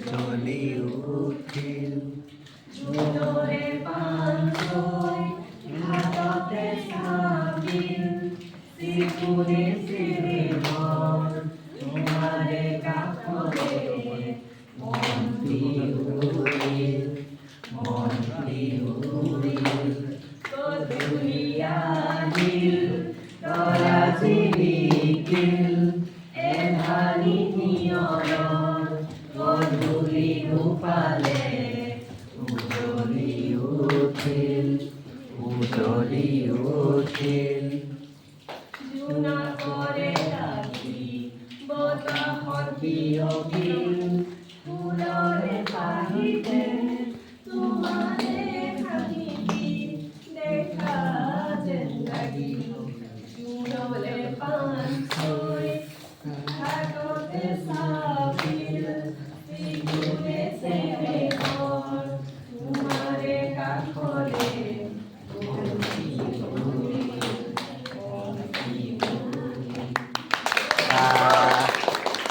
জলি উঠিল জোরে পাঞ্চই হাততে সাবিল শ্রীপুরে শ্রী মন তোমারে কাপড়ে মন্ত্রী উড়িল মন্ত্রী উড়িল কদুলিয়া দিল তরা চিলিকিল এধানি নিয়রণ কদুলি রূপালে উজলি উঠিল উজলি উঠিল জুনা করে রাখি বতাহর বিয়গিল ফুলরে পাহিতে তোমারে খানিবি দেখা জিন্দগি জুনলে পাঞ্চই হাততে সাবিল শ্রীগুণে সেবে কর তোমারে কাখলে Ah.